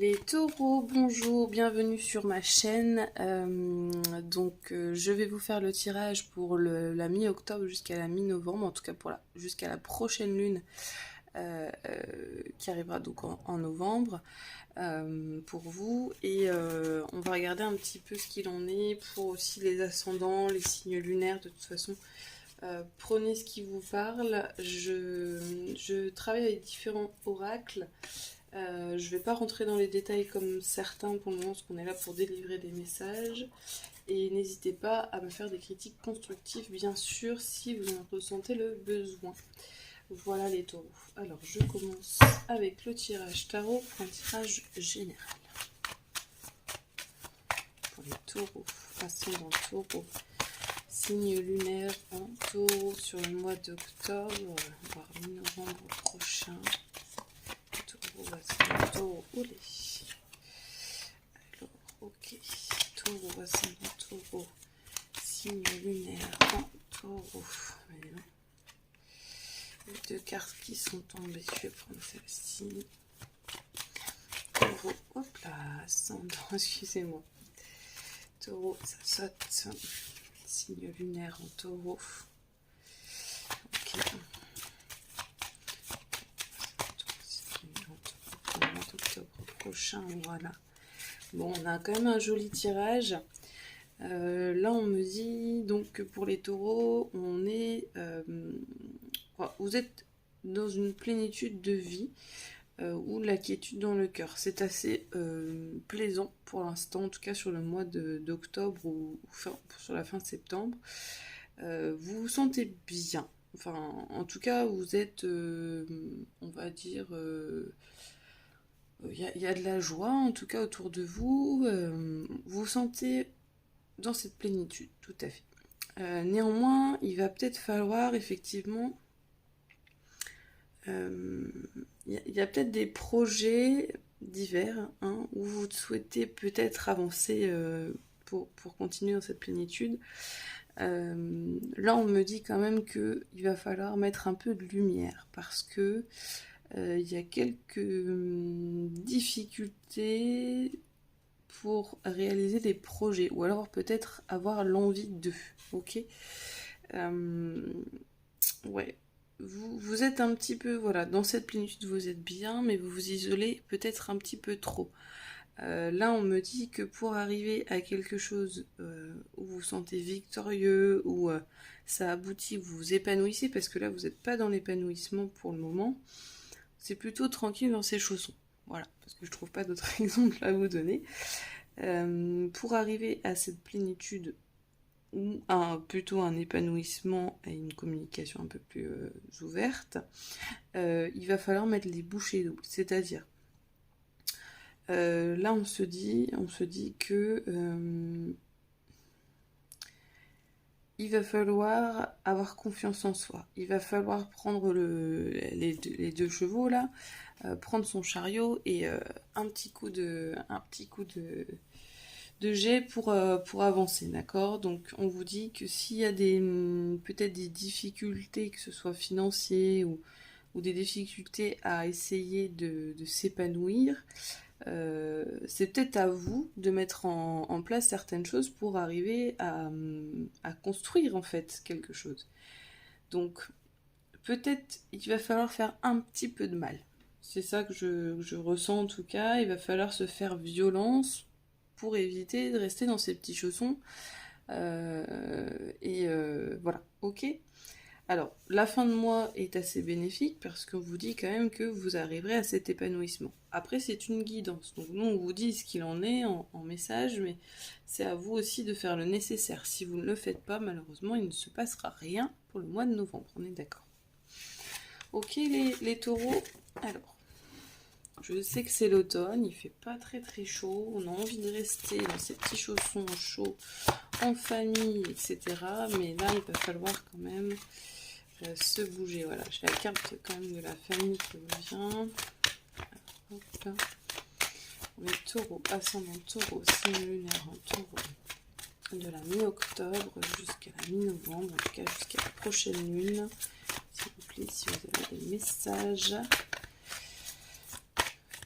Les taureaux, bonjour, bienvenue sur ma chaîne. Je vais vous faire le tirage pour la mi-octobre jusqu'à la mi-novembre, en tout cas jusqu'à la prochaine lune qui arrivera donc en novembre pour vous. Et on va regarder un petit peu ce qu'il en est pour aussi les ascendants, les signes lunaires. De toute façon, prenez ce qui vous parle. Je travaille avec différents oracles. Je vais pas rentrer dans les détails comme certains pour le moment, parce qu'on est là pour délivrer des messages. Et n'hésitez pas à me faire des critiques constructives, bien sûr, si vous en ressentez le besoin. Voilà les taureaux. Alors, je commence avec le tirage tarot pour un tirage général. Pour les taureaux, ascendant taureau, signe lunaire en taureau sur le mois d'octobre, voire mi-novembre prochain. Taureau, olé. Alors, ok. Taureau, ascendant taureau, signe lunaire en taureau. Les deux cartes qui sont tombées, je vais prendre celle-ci. Taureau, hop là, ascendant, excusez-moi. Taureau, ça saute. Signe lunaire en taureau. Ok. Octobre prochain, voilà. Bon, on a quand même un joli tirage. Là, on me dit donc que pour les taureaux, on est, vous êtes dans une plénitude de vie ou la quiétude dans le cœur. C'est assez plaisant pour l'instant, en tout cas sur le mois d'octobre ou sur la fin de septembre. Vous vous sentez bien. Enfin, en tout cas, vous êtes, on va dire, il y a de la joie, en tout cas, autour de vous. Vous vous sentez dans cette plénitude, tout à fait. Néanmoins, il va peut-être falloir, effectivement, il y a peut-être des projets divers où vous souhaitez peut-être avancer pour continuer dans cette plénitude. Là, on me dit quand même qu'il va falloir mettre un peu de lumière parce que il y a quelques difficultés pour réaliser des projets ou alors peut-être avoir l'envie d'eux. Ok, ouais. Vous êtes un petit peu, voilà, dans cette plénitude vous êtes bien, mais vous vous isolez peut-être un petit peu trop. Là, on me dit que pour arriver à quelque chose où vous vous sentez victorieux, où ça aboutit, vous vous épanouissez, parce que là, vous n'êtes pas dans l'épanouissement pour le moment, c'est plutôt tranquille dans ses chaussons. Voilà, parce que je trouve pas d'autres exemples à vous donner. Pour arriver à cette plénitude, ou plutôt un épanouissement et une communication un peu plus ouverte, il va falloir mettre les bouchées doubles, c'est-à-dire là on se dit que il va falloir avoir confiance en soi, il va falloir prendre les deux chevaux là, prendre son chariot et un petit coup de jet pour avancer, d'accord? Donc on vous dit que s'il y a peut-être des difficultés, que ce soit financières ou des difficultés à essayer de s'épanouir, c'est peut-être à vous de mettre en place certaines choses pour arriver à construire en fait quelque chose. Donc peut-être il va falloir faire un petit peu de mal. C'est ça que je ressens en tout cas. Il va falloir se faire violence pour éviter de rester dans ces petits chaussons. Voilà, ok. Alors, la fin de mois est assez bénéfique parce qu'on vous dit quand même que vous arriverez à cet épanouissement. Après, c'est une guidance. Donc, nous, on vous dit ce qu'il en est en message, mais c'est à vous aussi de faire le nécessaire. Si vous ne le faites pas, malheureusement, il ne se passera rien pour le mois de novembre. On est d'accord. Ok, les taureaux. Alors, je sais que c'est l'automne, il fait pas très très chaud. On a envie de rester dans ces petits chaussons chauds en famille, etc. Mais là, il va falloir quand même se bouger. Voilà, j'ai la carte quand même de la famille qui revient. Hop. Les taureaux, ascendant taureau, signe lunaire en taureau, de la mi-octobre jusqu'à la mi-novembre, en tout cas jusqu'à la prochaine lune. S'il vous plaît, si vous avez des messages.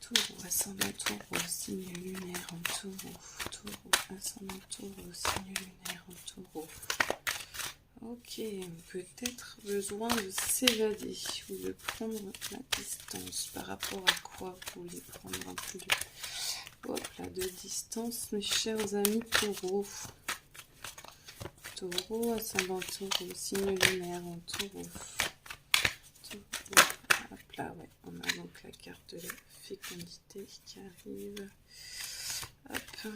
Taureau, ascendant Taureau, signe lunaire en Taureau. Taureau, ascendant Taureau, signe lunaire en Taureau. Ok, peut-être besoin de s'évader ou de prendre la distance. Par rapport à quoi vous voulez prendre un peu de distance, mes chers amis Taureau. Taureau, ascendant Taureau, signe lunaire en Taureau. Taureau. Hop là, ouais, on a donc la carte de la fécondité qui arrive. Hop,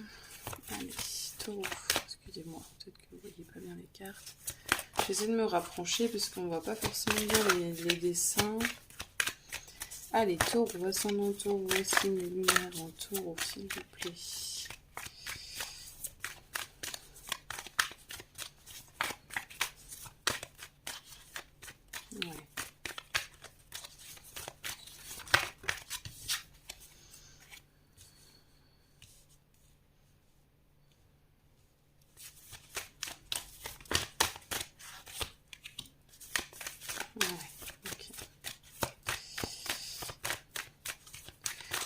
allez, Taureau. Excusez-moi, peut-être que vous ne voyez pas bien les cartes. J'essaie de me rapprocher parce qu'on ne voit pas forcément bien les dessins. Allez, Taureau, ascendant Taureau, signe lunaire en Taureau, s'il vous plaît. Ouais.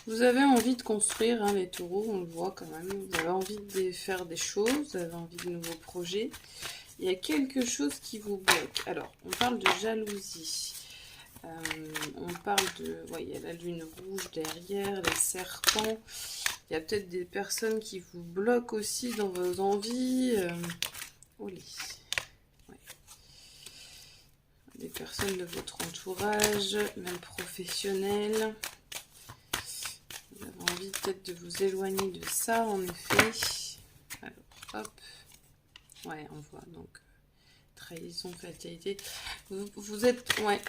Vous avez envie de construire, hein, les taureaux, on le voit quand même. Vous avez envie de faire des choses, vous avez envie de nouveaux projets. Il y a quelque chose qui vous bloque. Alors, on parle de jalousie. On parle de... Ouais, il y a la lune rouge derrière, les serpents. Il y a peut-être des personnes qui vous bloquent aussi dans vos envies. Oh les... Ouais. Des personnes de votre entourage, même professionnels. Vous avez envie peut-être de vous éloigner de ça, en effet. Alors, hop. Ouais, on voit donc trahison, fatalité. Vous êtes... Ouais.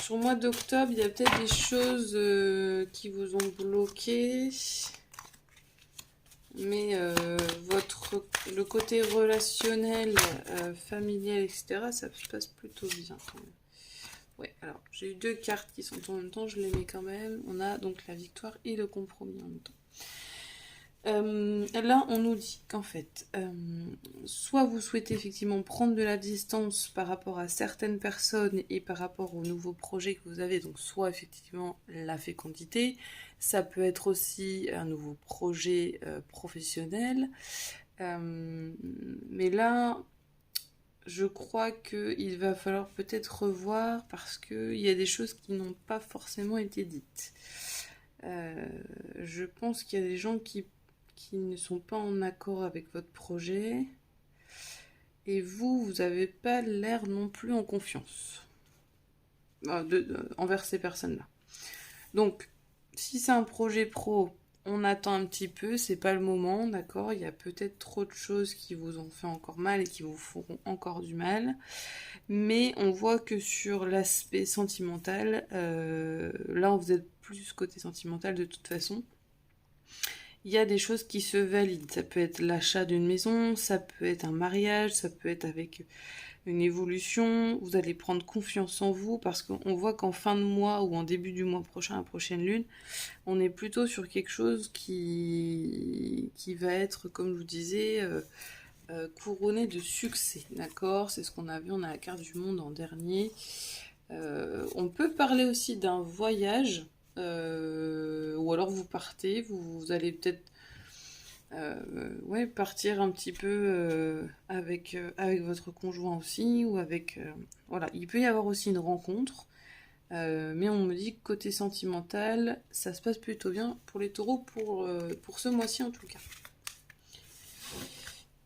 Sur le mois d'octobre, il y a peut-être des choses qui vous ont bloqué. Mais le côté relationnel, familial, etc., ça se passe plutôt bien quand même. Ouais, alors j'ai eu deux cartes qui sont en même temps, je les mets quand même. On a donc la victoire et le compromis en même temps. Là, on nous dit qu'en fait, soit vous souhaitez effectivement prendre de la distance par rapport à certaines personnes et par rapport aux nouveaux projets que vous avez, donc soit effectivement la fécondité, ça peut être aussi un nouveau projet professionnel. Mais là, je crois qu'il va falloir peut-être revoir parce qu'il y a des choses qui n'ont pas forcément été dites. Je pense qu'il y a des gens qui ne sont pas en accord avec votre projet et vous n'avez pas l'air non plus en confiance envers ces personnes-là. Donc, si c'est un projet pro, on attend un petit peu, c'est pas le moment, d'accord? Il y a peut-être trop de choses qui vous ont fait encore mal et qui vous feront encore du mal. Mais on voit que sur l'aspect sentimental, là vous êtes plus côté sentimental de toute façon. Il y a des choses qui se valident. Ça peut être l'achat d'une maison, ça peut être un mariage, ça peut être avec une évolution. Vous allez prendre confiance en vous parce qu'on voit qu'en fin de mois ou en début du mois prochain, la prochaine lune, on est plutôt sur quelque chose qui va être, comme je vous disais, couronné de succès. D'accord? C'est ce qu'on a vu, on a la carte du monde en dernier. On peut parler aussi d'un voyage. Ou alors vous partez, vous allez peut-être partir un petit peu avec votre conjoint aussi, ou avec... voilà, il peut y avoir aussi une rencontre, mais on me dit que côté sentimental, ça se passe plutôt bien pour les taureaux, pour ce mois-ci en tout cas.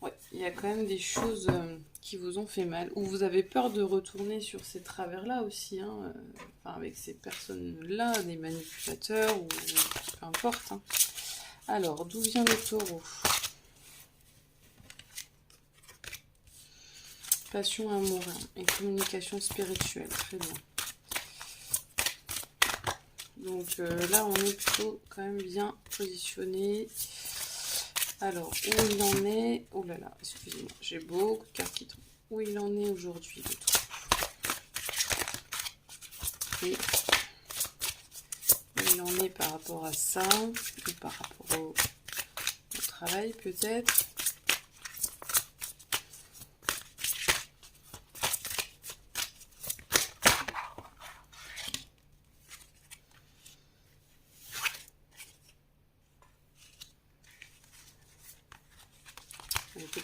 Ouais, il y a quand même des choses qui vous ont fait mal, ou vous avez peur de retourner sur ces travers-là aussi, hein, avec ces personnes-là, des manipulateurs, ou peu importe. Hein. Alors, d'où vient le taureau? Passion, amour et communication spirituelle, très bien. Donc là, on est plutôt quand même bien positionné. Alors, où il en est... Oh là là, excusez-moi, j'ai beaucoup de cartes qui tombent. Où il en est aujourd'hui, le taureau? Et où il en est par rapport à ça, ou par rapport au travail peut-être.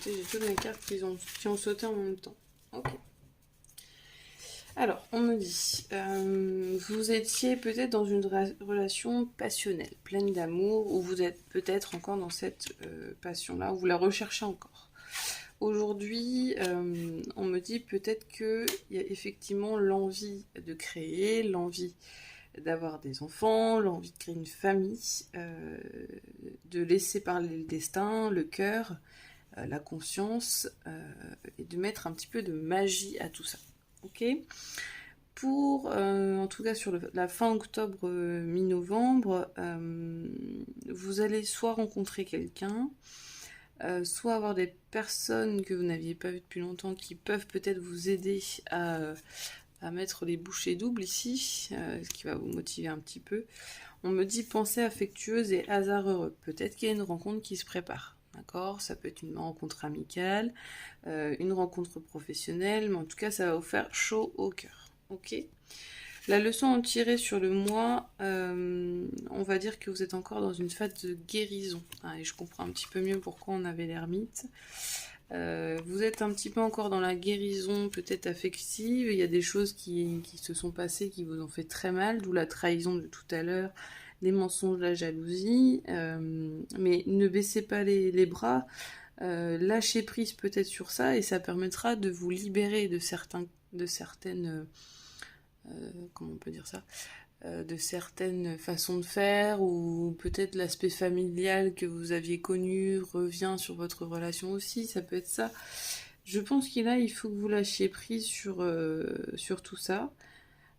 écoutez, j'ai toutes mes cartes qui ont sauté en même temps. Ok. Alors, on me dit, vous étiez peut-être dans une relation passionnelle, pleine d'amour, ou vous êtes peut-être encore dans cette passion-là, ou vous la recherchez encore. Aujourd'hui, on me dit peut-être qu'il y a effectivement l'envie de créer, l'envie d'avoir des enfants, l'envie de créer une famille, de laisser parler le destin, le cœur, la conscience, et de mettre un petit peu de magie à tout ça. Ok ? Pour, en tout cas sur la fin octobre, mi-novembre, vous allez soit rencontrer quelqu'un, soit avoir des personnes que vous n'aviez pas vues depuis longtemps qui peuvent peut-être vous aider à mettre les bouchées doubles ici, ce qui va vous motiver un petit peu. On me dit pensée affectueuse et hasard heureux. Peut-être qu'il y a une rencontre qui se prépare. D'accord ? Ça peut être une rencontre amicale, une rencontre professionnelle, mais en tout cas, ça va vous faire chaud au cœur. Ok ? La leçon à tirer sur le mois, on va dire que vous êtes encore dans une phase de guérison. Et je comprends un petit peu mieux pourquoi on avait l'ermite. Vous êtes un petit peu encore dans la guérison peut-être affective. Il y a des choses qui se sont passées qui vous ont fait très mal, d'où la trahison de tout à l'heure, les mensonges, la jalousie, mais ne baissez pas les bras, lâchez prise peut-être sur ça et ça permettra de vous libérer de certaines comment on peut dire ça, de certaines façons de faire, ou peut-être l'aspect familial que vous aviez connu revient sur votre relation aussi, ça peut être ça. Je pense qu'il faut que vous lâchiez prise sur tout ça.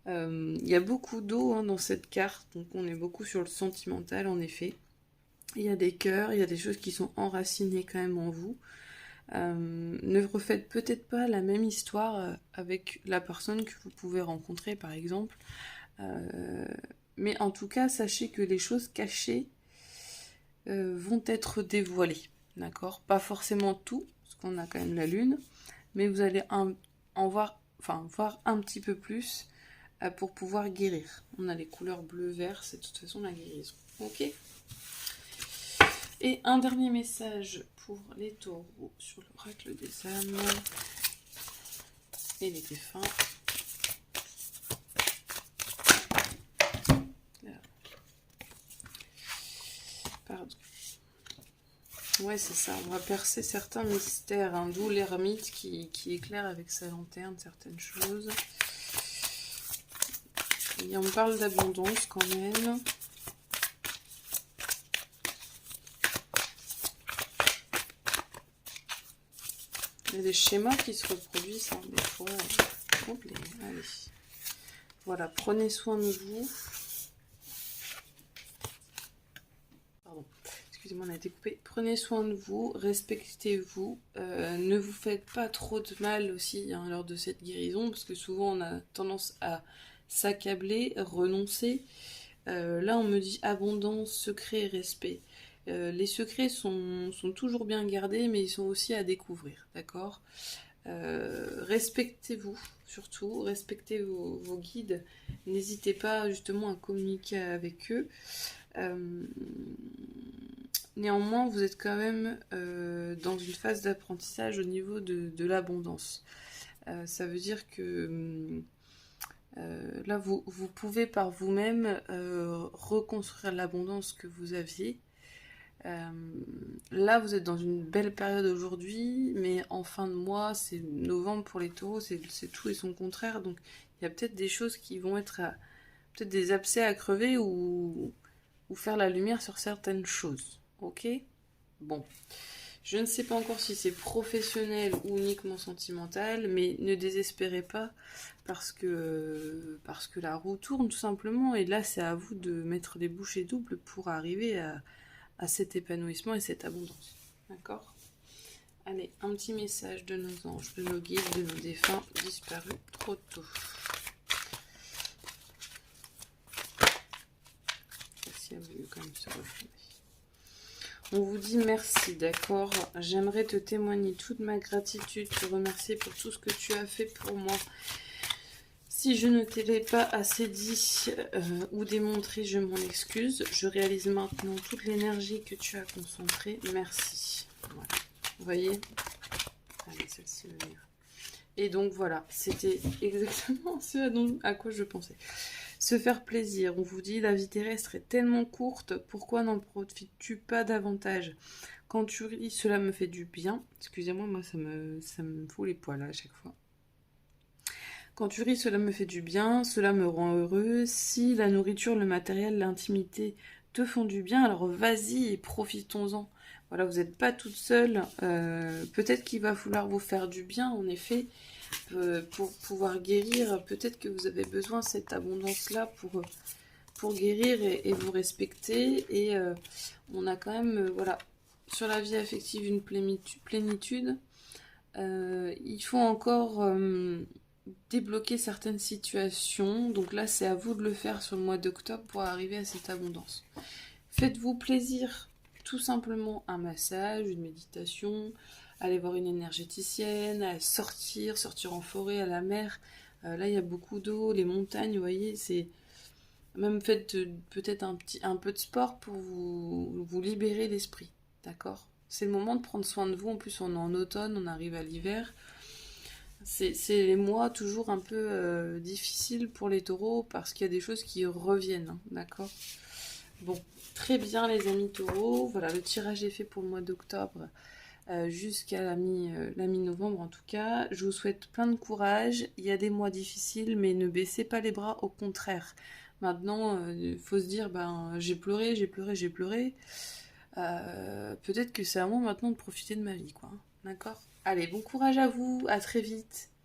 Il y a beaucoup d'eau dans cette carte, donc on est beaucoup sur le sentimental en effet. Il y a des cœurs, il y a des choses qui sont enracinées quand même en vous. Ne refaites peut-être pas la même histoire avec la personne que vous pouvez rencontrer par exemple. Mais en tout cas, sachez que les choses cachées vont être dévoilées. D'accord ? Pas forcément tout, parce qu'on a quand même la lune, mais vous allez voir un petit peu plus pour pouvoir guérir. On a les couleurs bleu-vert, c'est de toute façon la guérison. Ok ? Et un dernier message pour les taureaux sur l'oracle des âmes et les défunts. Pardon. Ouais, c'est ça. On va percer certains mystères, d'où l'ermite qui éclaire avec sa lanterne certaines choses. Et on parle d'abondance quand même. Il y a des schémas qui se reproduisent, des fois. Allez. Voilà, prenez soin de vous. Pardon, excusez-moi, on a été coupé. Prenez soin de vous, respectez-vous. Ne vous faites pas trop de mal aussi lors de cette guérison, parce que souvent on a tendance à s'accabler, renoncer. Là, on me dit abondance, secret, respect. Les secrets sont toujours bien gardés, mais ils sont aussi à découvrir, d'accord ? Respectez-vous, surtout, respectez vos guides. N'hésitez pas justement à communiquer avec eux. Néanmoins, vous êtes quand même dans une phase d'apprentissage au niveau de l'abondance. Ça veut dire que là, vous pouvez par vous-même reconstruire l'abondance que vous aviez. Là, vous êtes dans une belle période aujourd'hui, mais en fin de mois, c'est novembre pour les taureaux, c'est tout et son contraire. Donc, il y a peut-être des choses qui vont être peut-être des abcès à crever ou faire la lumière sur certaines choses. Ok ? Bon. Je ne sais pas encore si c'est professionnel ou uniquement sentimental, mais ne désespérez pas parce que la roue tourne tout simplement. Et là, c'est à vous de mettre les bouchées doubles pour arriver à cet épanouissement et cette abondance. D'accord ? Allez, un petit message de nos anges, de nos guides, de nos défunts disparus trop tôt. Merci à vous quand même se refléter. On vous dit merci, d'accord ? J'aimerais te témoigner toute ma gratitude, te remercier pour tout ce que tu as fait pour moi. Si je ne te l'ai pas assez dit ou démontré, je m'en excuse. Je réalise maintenant toute l'énergie que tu as concentrée. Merci. Voilà. Vous voyez ? Allez, celle-ci va venir. Et donc voilà, c'était exactement ce à quoi je pensais. Se faire plaisir, on vous dit la vie terrestre est tellement courte, pourquoi n'en profites-tu pas davantage? Quand tu ris, cela me fait du bien. Excusez-moi, moi ça me fout les poils à chaque fois. Quand tu ris, cela me fait du bien, cela me rend heureux. Si la nourriture, le matériel, l'intimité te font du bien, alors vas-y et profitons-en. Voilà, vous n'êtes pas toute seule. Peut-être qu'il va falloir vous faire du bien, en effet, pour pouvoir guérir. Peut-être que vous avez besoin de cette abondance-là pour guérir et vous respecter. Et on a quand même, voilà, sur la vie affective une plénitude. Il faut encore débloquer certaines situations. Donc là, c'est à vous de le faire sur le mois d'octobre pour arriver à cette abondance. Faites-vous plaisir, tout simplement un massage, une méditation, aller voir une énergéticienne, sortir en forêt, à la mer. Là, il y a beaucoup d'eau, les montagnes, vous voyez, c'est... Même faites peut-être un peu de sport pour vous libérer l'esprit, d'accord? C'est le moment de prendre soin de vous. En plus, on est en automne, on arrive à l'hiver. C'est les mois toujours un peu difficiles pour les taureaux parce qu'il y a des choses qui reviennent, hein, d'accord? Bon, très bien les amis taureaux. Voilà, le tirage est fait pour le mois d'octobre jusqu'à la mi-novembre en tout cas. Je vous souhaite plein de courage. Il y a des mois difficiles, mais ne baissez pas les bras, au contraire. Maintenant, il faut se dire, ben, j'ai pleuré, j'ai pleuré, j'ai pleuré. Peut-être que c'est à moi maintenant de profiter de ma vie, quoi. D'accord? Allez, bon courage à vous, à très vite.